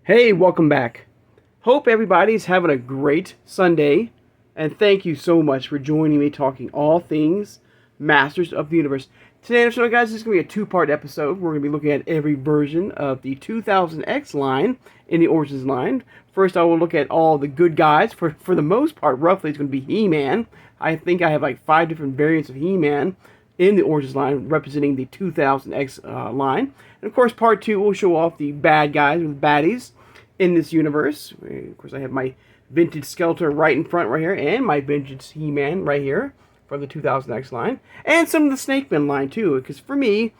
Hey, welcome back. Hope everybody's having a great Sunday, and thank you so much for joining me talking all things Masters of the Universe. Today, guys, this is going to be a two-part episode. We're going to be looking at every version of the 2000X line in the Origins line. First, I will look at all the good guys. For the most part, roughly, it's going to be He-Man. I think I have like 5 different variants of He-Man in the Origins line representing the 2000X line. And of course, part 2 will show off the bad guys or the baddies in this universe. Of course, I have my vintage Skeletor right in front right here, and my vintage He-Man right here from the 2000X line, and some of the Snake Men line too, because for me,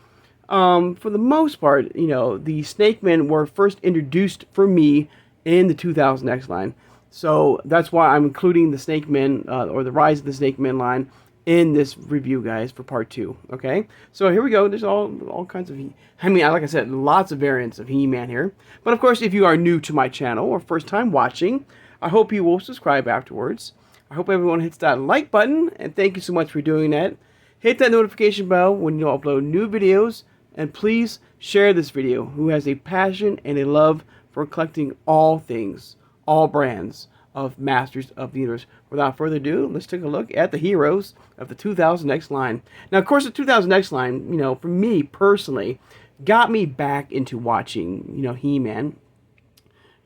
for the most part, you know, the Snake Men were first introduced for me in the 2000X line. So that's why I'm including the Snake Men, or the Rise of the Snake Men line in this review, guys, for part 2. Okay, so here we go. There's all kinds of like I said, lots of variants of He-Man here. But of course, if you are new to my channel or first time watching, I hope you will subscribe afterwards. I hope everyone hits that like button, and thank you so much for doing that. Hit that notification bell when you upload new videos, and please share this video. Who has a passion and a love for collecting all things, all brands of Masters of the Universe. Without further ado, let's take a look at the heroes of the 2000X line. Now, of course, the 2000X line, you know, for me personally, got me back into watching, you know, He-Man.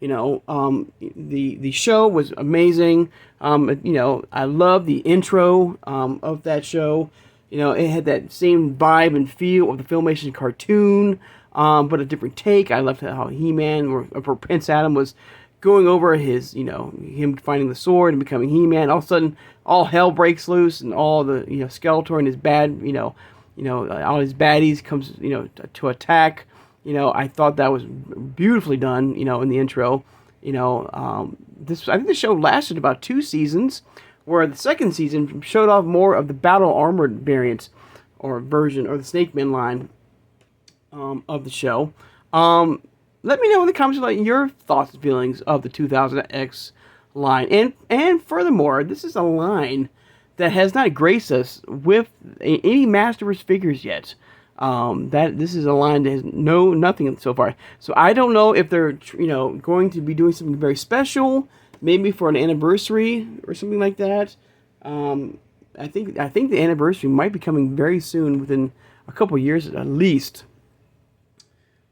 You know, the show was amazing. You know, I love the intro of that show. You know, it had that same vibe and feel of the Filmation cartoon, but a different take. I loved how He-Man or Prince Adam was going over his, you know, him finding the sword and becoming He-Man. All of a sudden, all hell breaks loose, and all the, you know, Skeletor and his bad, all his baddies comes, you know, to attack. You know, I thought that was beautifully done, you know, in the intro. You know, I think the show lasted about 2 seasons, where the second season showed off more of the battle armored variant or version, or the Snake Men line of the show. Let me know in the comments about your thoughts and feelings of the 2000X line. And furthermore, this is a line that has not graced us with any Masterverse figures yet. This is a line that has nothing so far. So I don't know if they're, you know, going to be doing something very special, maybe for an anniversary or something like that. I think the anniversary might be coming very soon, within a couple years at least.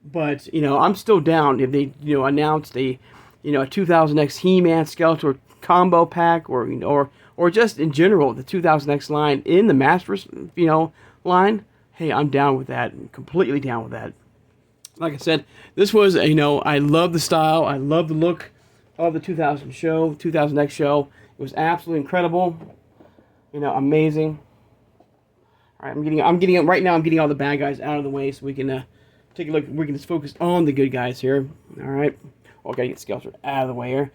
But, you know, I'm still down if they, you know, announced a 2000X He-Man Skeletor combo pack, or, you know, or just in general the 2000X line in the Masters, you know, line. Hey, I'm down with that. Completely down with that. Like I said, this was, you know, I love the style. I love the look of the 2000X show. It was absolutely incredible. You know, amazing. All right, I'm getting right now. I'm getting all the bad guys out of the way so we can take a look. We can just focus on the good guys here. All right. Well, I gotta get Skeletor out of the way here.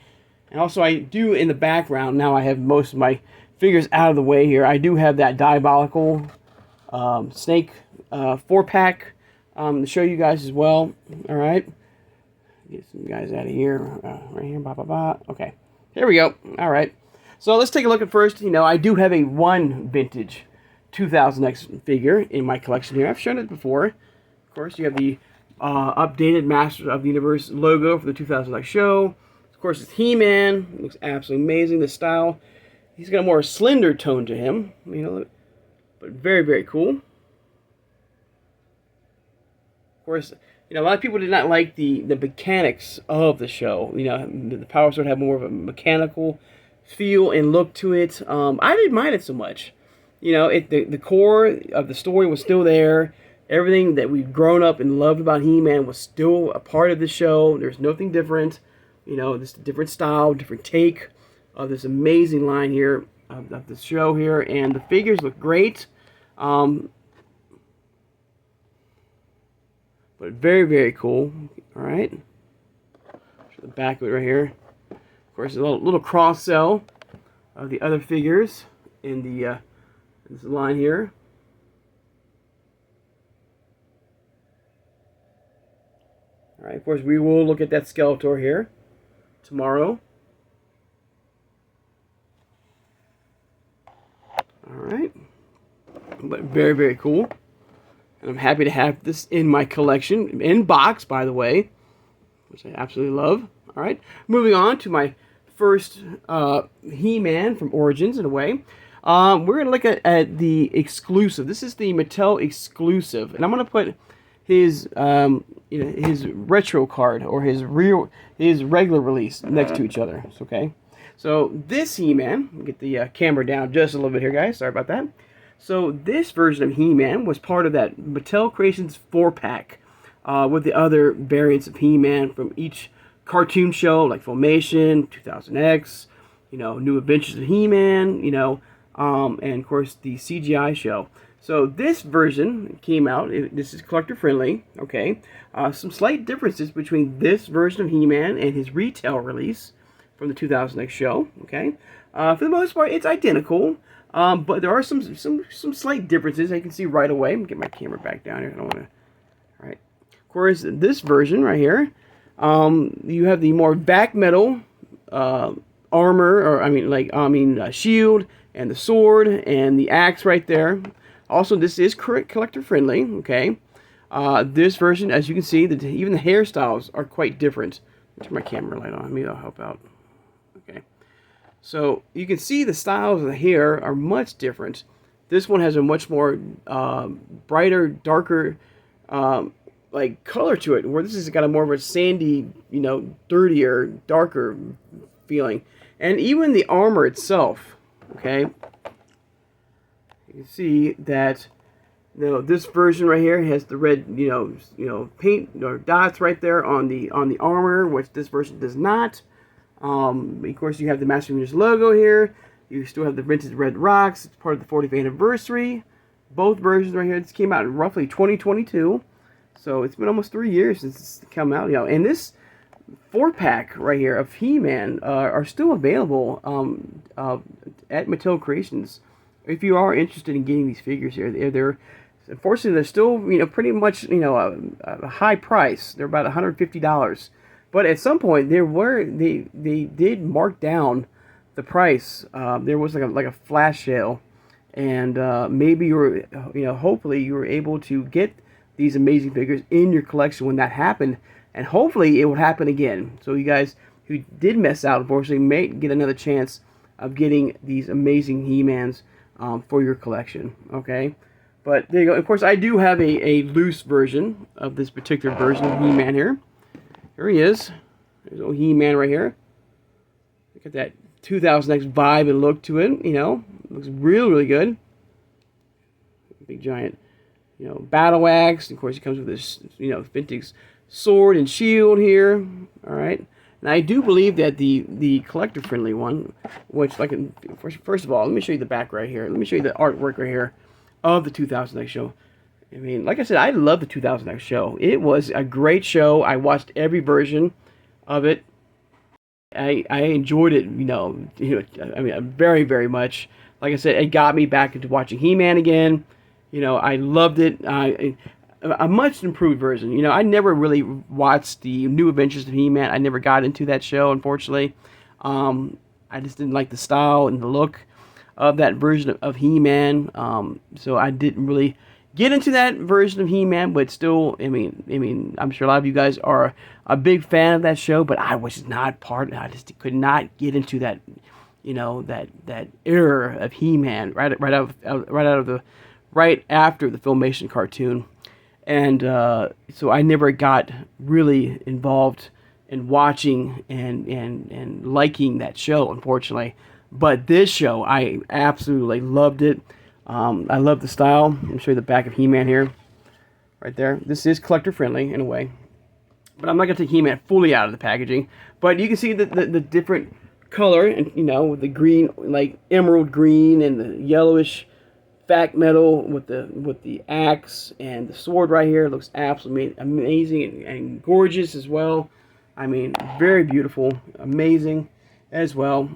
And also, I do in the background now. I have most of my figures out of the way here. I do have that diabolical snake 4-pack to show you guys as well. All right, get some guys out of here, right here. Okay, here we go. All right, so let's take a look at first. You know, I do have a one vintage 2000X figure in my collection here. I've shown it before. Of course, you have the updated Masters of the Universe logo for the 2000X show. Of course, it's He-Man. It looks absolutely amazing. The style, he's got a more slender tone to him. You know. But very, very cool. Of course, you know, a lot of people did not like the mechanics of the show. You know, the Power Sword had more of a mechanical feel and look to it. I didn't mind it so much. You know, the core of the story was still there. Everything that we've grown up and loved about He-Man was still a part of the show. There's nothing different. You know, this different style, different take of this amazing line here of the show here, and the figures look great. But very, very cool. All right, show the back of it right here. Of course, a little cross sell of the other figures in the this line here. All right, of course, we will look at that Skeletor here tomorrow. All right, but very, very cool. And I'm happy to have this in my collection, in box, by the way. which I absolutely love. All right, moving on to my first He-Man from Origins, in a way. We're going to look at the exclusive. This is the Mattel exclusive, and I'm going to put his his retro card or his regular release next to each other. Okay, so this He-Man, get the camera down just a little bit here, guys. Sorry about that. So this version of He-Man was part of that Mattel Creations 4-pack with the other variants of He-Man from each cartoon show, like Filmation, 2000X, New Adventures of He-Man, and of course the CGI show. So this version came out. This is collector friendly. Okay, some slight differences between this version of He-Man and his retail release from the 2000X show. Okay, for the most part, it's identical. But there are some slight differences I can see right away. Let me get my camera back down here. I don't want to. All right. Of course, this version right here, you have the more back metal armor, or shield and the sword and the axe right there. Also, this is collector friendly. Okay. This version, as you can see, even the hairstyles are quite different. Turn my camera light on. Maybe that'll help out. Okay. So you can see the styles of the hair are much different. This one has a much more brighter, darker, color to it. Where this has got a more of a sandy, dirtier, darker feeling. And even the armor itself, okay. You can see that, this version right here has the red, paint or dots right there on the armor, which this version does not. Of course, you have the Master Universe logo here. You still have the vintage red rocks. It's part of the 40th anniversary. Both versions right here. This came out in roughly 2022. So it's been almost 3 years since it's come out. And this 4-pack right here of He-Man are still available at Mattel Creations. If you are interested in getting these figures here, they're unfortunately they're still pretty much a high price. They're about $150. But at some point, they did mark down the price. There was like a flash sale, and maybe hopefully you were able to get these amazing figures in your collection when that happened, and hopefully it will happen again. So you guys who did miss out, unfortunately, may get another chance of getting these amazing He-Mans for your collection. Okay, but there you go. Of course, I do have a loose version of this particular version of He-Man here. Here he is. There's old He-Man right here. Look at that 2000X vibe and look to it. Looks really, really good. Big giant, battle axe. Of course, he comes with this, vintage sword and shield here. All right. And I do believe that the collector-friendly one, which, first of all, let me show you the back right here. Let me show you the artwork right here of the 2000X show. I mean, like I said, I love the 2000X show. It was a great show. I watched every version of it. I enjoyed it, very, very much. Like I said, it got me back into watching He-Man again. I loved it. A much improved version. I never really watched the New Adventures of He-Man. I never got into that show, unfortunately. I just didn't like the style and the look of that version of He-Man. So I didn't really get into that version of He-Man, but still, I mean, I'm sure a lot of you guys are a big fan of that show, but I was not part. I just could not get into that, that era of He-Man right after the Filmation cartoon, and so I never got really involved in watching and liking that show, unfortunately. But this show, I absolutely loved it. I love the style. Let me show you the back of He-Man here. Right there. This is collector friendly in a way. But I'm not going to take He-Man fully out of the packaging. But you can see the different color, and with the green, like emerald green, and the yellowish back metal with the axe and the sword right here. It looks absolutely amazing and gorgeous as well. I mean, very beautiful, amazing as well.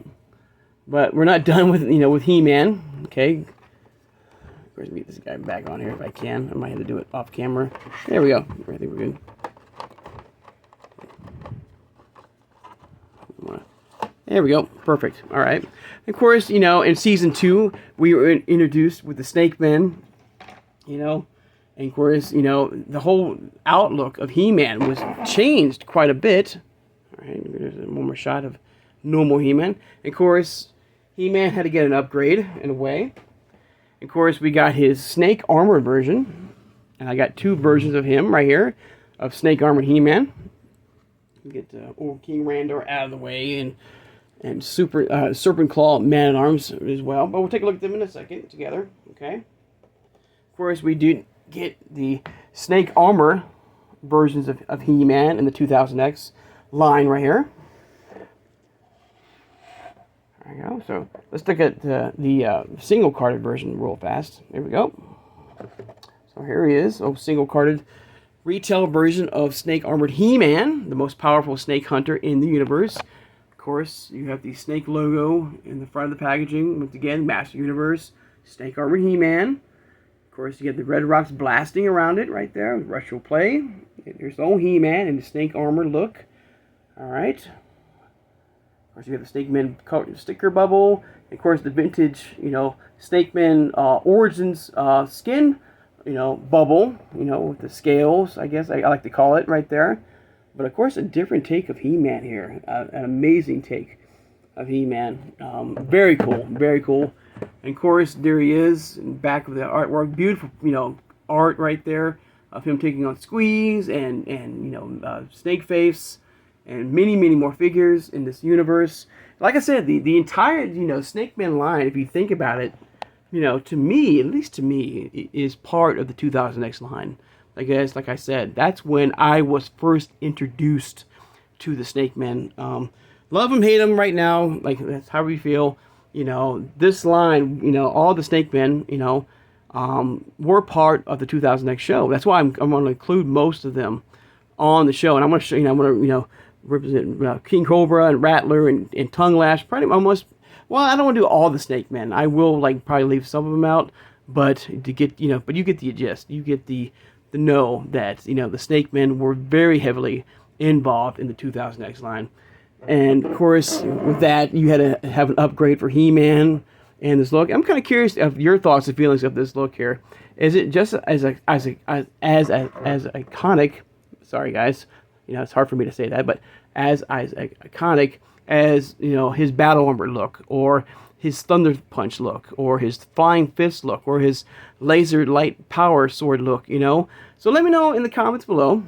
But we're not done with with He-Man. Okay. Let's get this guy back on here if I can. I might have to do it off camera. There we go. I think we're good. There we go. Perfect. All right. Of course, in Season 2, we were introduced with the Snake Men. And of course, you know, the whole outlook of He-Man was changed quite a bit. All right, there's one more shot of normal He-Man. And of course, He-Man had to get an upgrade in a way. And of course, we got his snake armored version. And I got two versions of him right here, of snake armored He-Man. Get old King Randor out of the way, and Serpent Claw Man-at-Arms as well. But we'll take a look at them in a second together, okay? Of course, we do get the snake armor versions of He-Man in the 2000X line right here. There we go. So let's look at the single-carded version real fast. There we go. So here he is, a single-carded retail version of snake armored He-Man, the most powerful snake hunter in the universe. Of course, you have the snake logo in the front of the packaging. Once again, Master Universe, snake armored He-Man. Of course, you get the red rocks blasting around it right there. Retro play. There's the old He-Man in the snake armor look. All right. Of course, you have the Snake Man sticker bubble. And of course, the vintage, you know, Snake Man Origins skin, you know, bubble, you know, with the scales, I guess I like to call it right there. But of course, a different take of He-Man here. An amazing take of He-Man. Very cool, very cool. And of course, there he is in back of the artwork. Beautiful, you know, art right there of him taking on Squeeze and you know, Snake Face and many more figures in this universe. Like I said, the entire, you know, Snake Man line, if you think about it, you know, to me, at least to me, is part of the 2000X line. Like I said, that's when I was first introduced to the Snake Man. Love him, hate him right now, like that's how we feel. You know, this line, you know, all the Snake Men, you know, were part of the 2000X show. That's why I'm going to include most of them on the show. And I'm going to show, you know, I'm going to, you know, represent King Cobra and Rattler and Tongue Lash, pretty almost. Well, I don't want to do all the Snake Men. I will, like, probably leave some of them out, but to get, you know, but you get the gist. You get the know that, you know, the Snake Men were very heavily involved in the 2000X line. And, of course, with that, you had to have an upgrade for He-Man and this look. I'm kind of curious of your thoughts and feelings of this look here. Is it just as iconic, sorry, guys, you know, it's hard for me to say that, but as iconic as, you know, his Battle Armor look, or his Thunder Punch look, or his Flying Fist look, or his Laser Light Power Sword look, you know? So let me know in the comments below,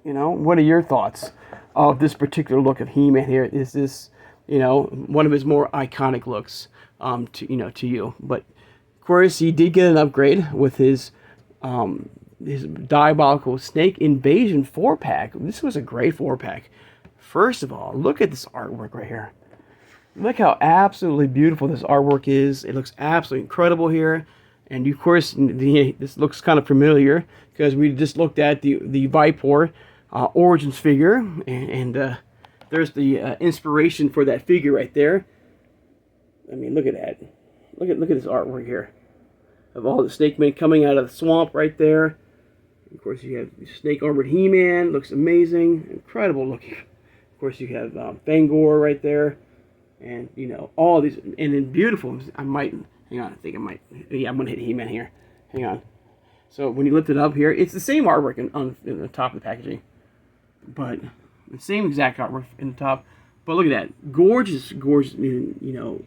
you know, what are your thoughts of this particular look of He-Man here? Is this, you know, one of his more iconic looks to you? But of course, he did get an upgrade with his Diabolical Snake Invasion 4-pack. This was a great 4-pack. First of all, look at this artwork right here. Look how absolutely beautiful this artwork is. It looks absolutely incredible here. And of course, this looks kind of familiar because we just looked at the Viper Origins figure, and there's the inspiration for that figure right there. I mean, look at that. Look at this artwork here of all the Snake Men coming out of the swamp right there. Of course, you have the snake armored He-Man. Looks amazing, incredible looking. Of course, you have Fangor right there, and you know all these, and then beautiful. I might hang on. I think I might. Yeah, I'm gonna hit He-Man here. Hang on. So when you lift it up here, it's the same artwork in the top of the packaging, but the same exact artwork in the top. But look at that, gorgeous, you know,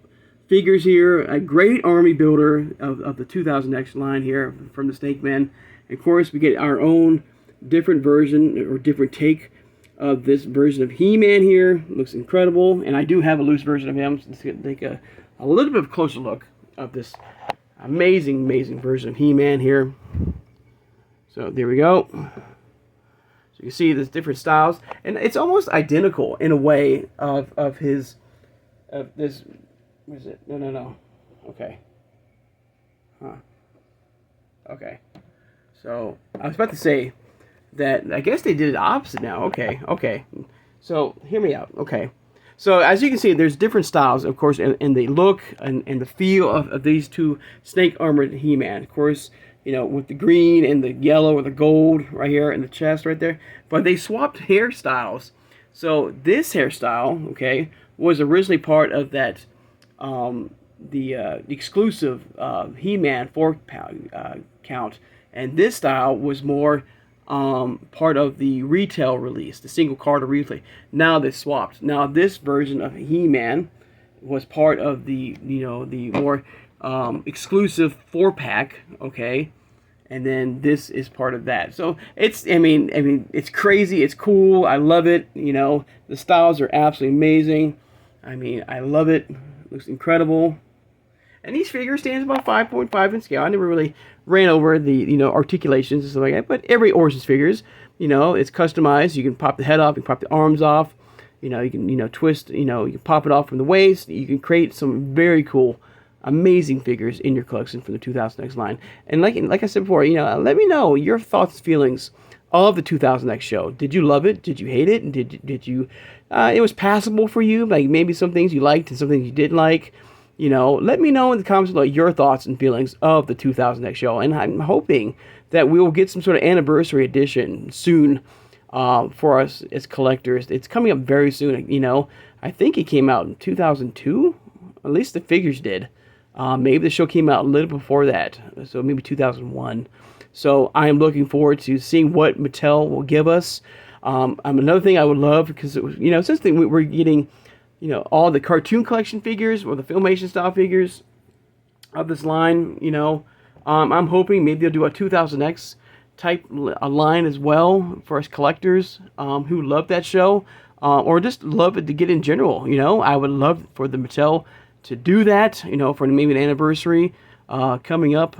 figures here. A great army builder of the 2000X line here from the Snake Men. And of course, we get our own different version or different take of this version of He-Man here. Looks incredible, and I do have a loose version of him. So let's take a little bit of a closer look of this amazing version of He-Man here. So there we go. So you can see there's different styles, and it's almost identical in a way of this. What is it? No. Okay. Huh. Okay. So I was about to say that I guess they did it opposite now. Okay. So hear me out. Okay. So as you can see, there's different styles, of course, in the look and the feel of these two snake armored He-Man. Of course, you know, with the green and the yellow or the gold right here in the chest right there. But they swapped hairstyles. So this hairstyle, okay, was originally part of that the exclusive He-Man 4 count. And this style was more part of the retail release, the single card or replay. Now they swapped. Now this version of He-Man was part of the the more exclusive 4-pack, okay, and then this is part of that. So it's I mean it's crazy, it's cool, I love it. The styles are absolutely amazing. I mean, I love it. Looks incredible. And each figure stands about 5.5 in scale. I never really ran over the articulations and stuff like that, but every Origins figures, it's customized. You can pop the head off, you can pop the arms off, you can twist, you can pop it off from the waist. You can create some very cool, amazing figures in your collection from the 2000X line. And like I said before, let me know your thoughts, feelings of the 2000X show. Did you love it? Did you hate it? And did you it was passable for you? Like maybe some things you liked and some things you didn't like. Let me know in the comments below your thoughts and feelings of the 2000X show. And I'm hoping that we will get some sort of anniversary edition soon for us as collectors. It's coming up very soon. I think it came out in 2002. At least the figures did. Maybe the show came out a little before that. So maybe 2001. So I am looking forward to seeing what Mattel will give us. Another thing I would love, because it was, since we're getting all the cartoon collection figures or the Filmation style figures of this line, I'm hoping maybe they'll do a 2000X type a line as well for us collectors who love that show or just love it to get in general. I would love for the Mattel to do that, for maybe an anniversary coming up.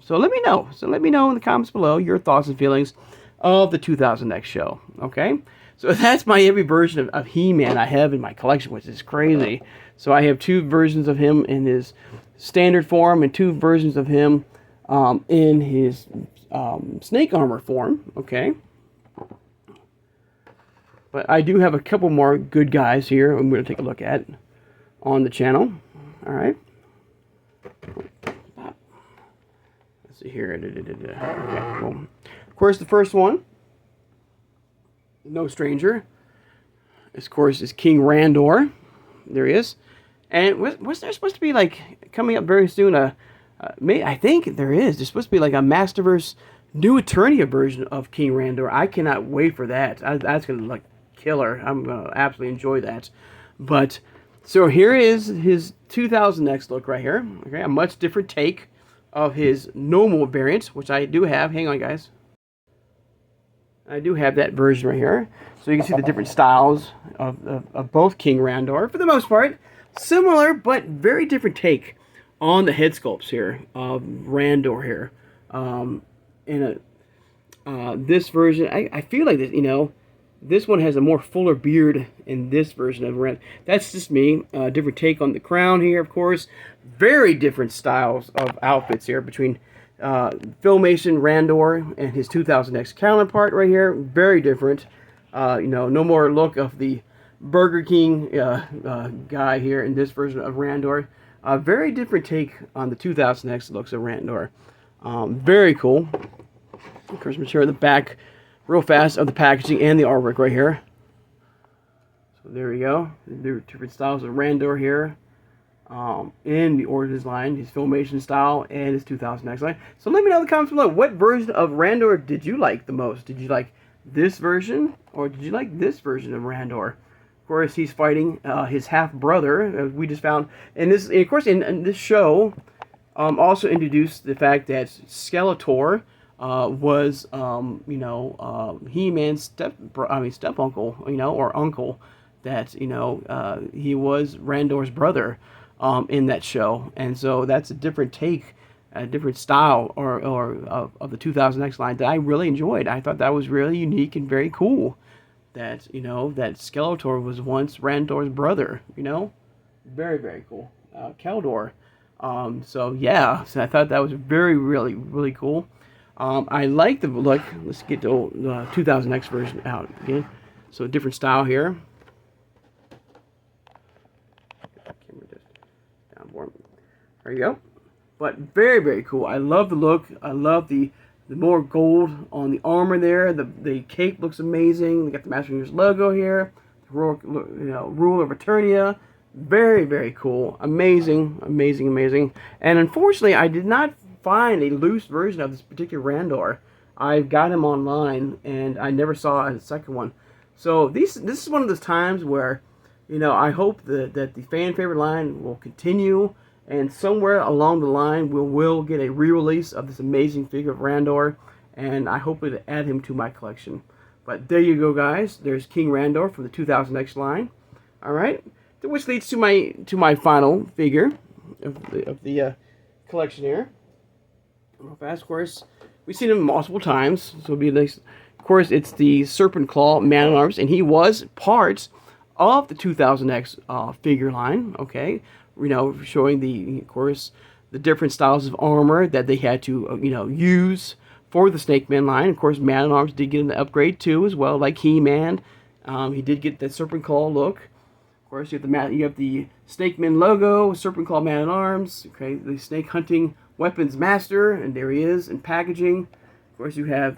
So let me know. Let me know in the comments below your thoughts and feelings of the 2000X show. Okay? So that's my every version of He-Man I have in my collection, which is crazy. So I have 2 versions of him in his standard form and 2 versions of him in his snake armor form. Okay? But I do have a couple more good guys here I'm going to take a look at on the channel. All right. Let's see here. Okay, well, of course, the first one, no stranger, of course, is King Randor. There he is. And was there supposed to be, like, coming up very soon, I think there is. There's supposed to be, like, a Masterverse New Eternia version of King Randor. I cannot wait for that. That's going to look killer. I'm going to absolutely enjoy that. But, so here is his 2000X look right here. Okay, a much different take of his normal variant, which I do have. Hang on, guys. I do have that version right here. So you can see the different styles of both King Randor. For the most part, similar but very different take on the head sculpts here of Randor here. This version, I feel like this, this one has a more fuller beard in this version of Randor. That's just me. Different take on the crown here, of course. Very different styles of outfits here between Filmation Randor and his 2000X counterpart right here. Very different. No more look of the Burger King guy here in this version of Randor. Very different take on the 2000X looks of Randor. Very cool. Of course, I'm sure the back real fast of the packaging and the artwork right here. So there we go. There are different styles of Randor here. In the Origins line, his Filmation style and his 2000X line. So let me know in the comments below, what version of Randor did you like the most? Did you like this version, or did you like this version of Randor? Of course, he's fighting his half-brother, as we just found. And this, of course, in this show, also introduced the fact that Skeletor was, He-Man's step uncle, or uncle, that, he was Randor's brother. In that show, and so that's a different take, a different style, of the 2000X line that I really enjoyed. I thought that was really unique and very cool. That that Skeletor was once Randor's brother. Very, very cool. Keldor. So yeah, so I thought that was really, really cool. I like the look. Let's get the 2000X version out again. So a different style here. There you go. But very, very cool. I love the look. I love the more gold on the armor there. The cape looks amazing. We got the Master Universe logo here. The rule of Eternia. Very, very cool. Amazing, amazing, amazing. And unfortunately, I did not find a loose version of this particular Randor. I got him online, and I never saw a second one. So this is one of those times where, I hope that the fan favorite line will continue, and somewhere along the line we'll get a re-release of this amazing figure of Randor, and I hope to add him to my collection. But there you go, guys. There's King Randor from the 2000X line. All right, which leads to my final figure of the collection here. Real fast, of course, we've seen him multiple times, so it'll be nice. Of course, it's the Serpent Claw Man-at-Arms, and he was part of the 2000X figure line. Okay, showing of course, the different styles of armor that they had to use for the Snake Man line. Of course, Man-at-Arms did get an upgrade too, as well, like He-Man. He did get the Serpent Claw look. Of course, you have the Snake Man logo, Serpent Claw Man-at-Arms. Okay, the Snake Hunting Weapons Master, and there he is in packaging. Of course, you have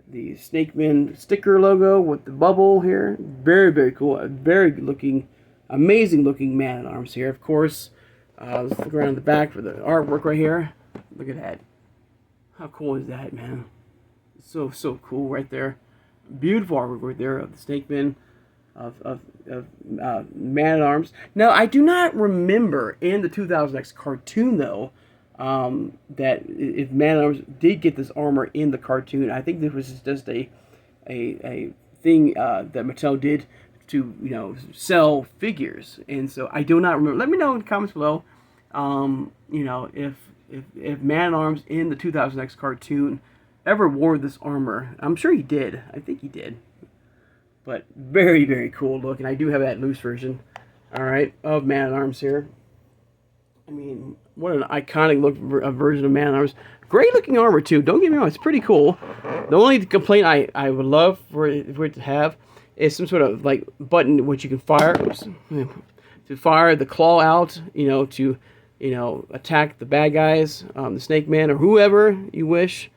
the Snake Man sticker logo with the bubble here. Very, very cool. A very good looking, amazing looking Man-at-Arms here. Of course, let's look around the back for the artwork right here. Look at that. How cool is that, man? So cool right there. Beautiful artwork right there of the Snake Man of Man-at-Arms. Now, I do not remember in the 2000X cartoon, though, that if Man-at-Arms did get this armor in the cartoon. I think this was just a thing that Mattel did to sell figures, and so I do not remember. Let me know in the comments below, if Man-at-Arms in the 2000X cartoon ever wore this armor. I'm sure he did. I think he did. But very, very cool look, and I do have that loose version, all right, of Man-at-Arms here. I mean, what an iconic look version of Man-at-Arms. Great looking armor too. Don't get me wrong, it's pretty cool. The only complaint I would love for it to have is some sort of like button which you can fire to fire the claw out, to attack the bad guys, the Snake Man or whoever you wish.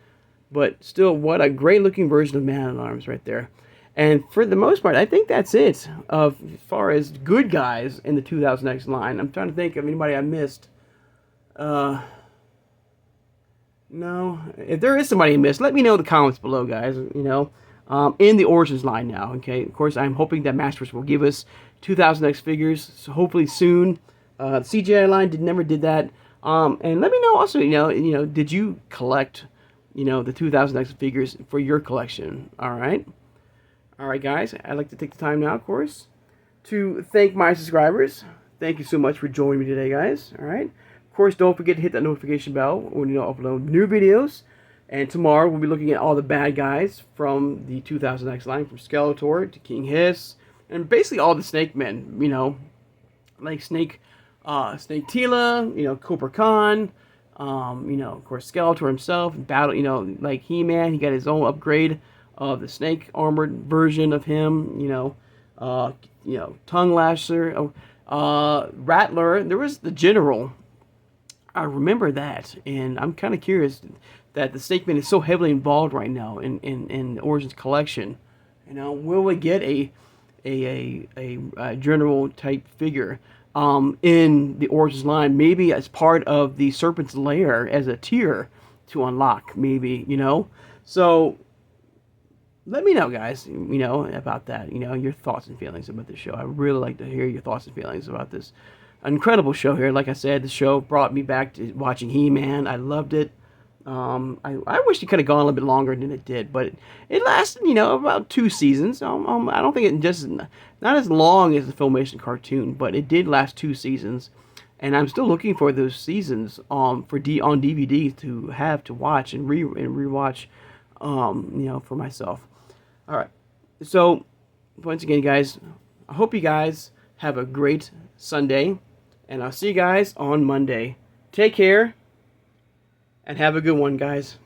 But still, what a great looking version of Man-at-Arms right there. And for the most part, I think that's it as far as good guys in the 2000X line. I'm trying to think of anybody I missed. No. If there is somebody I missed, let me know in the comments below, guys. In the Origins line now. Okay. Of course, I'm hoping that Masters will give us 2000X figures, so hopefully soon. The CGI line never did that. And let me know also. Did you collect the 2000X figures for your collection? All right. All right, guys, I'd like to take the time now, of course, to thank my subscribers. Thank you so much for joining me today, guys. All right. Of course, don't forget to hit that notification bell when you upload new videos. And tomorrow we'll be looking at all the bad guys from the 2000X line, from Skeletor to King Hiss, and basically all the Snake Men. Like Snake Tila, Cobra Khan. Of course, Skeletor himself, battle. Like He-Man, he got his own upgrade of the snake armored version of him, Tongue Lasher, Rattler. There was the General. I remember that, and I'm kind of curious that the Snake Man is so heavily involved right now in the Origins collection. Will we get a General type figure in the Origins line? Maybe as part of the Serpent's Lair as a tier to unlock. Maybe so. Let me know, guys, about that, your thoughts and feelings about this show. I really like to hear your thoughts and feelings about this incredible show here. Like I said, the show brought me back to watching He-Man. I loved it. I wish it could have gone a little bit longer than it did, but it lasted, about 2 seasons. I don't think it just, not as long as the Filmation cartoon, but it did last 2 seasons. And I'm still looking for those seasons on DVD to have to watch and rewatch, for myself. All right. So, once again, guys, I hope you guys have a great Sunday, and I'll see you guys on Monday. Take care, and have a good one, guys.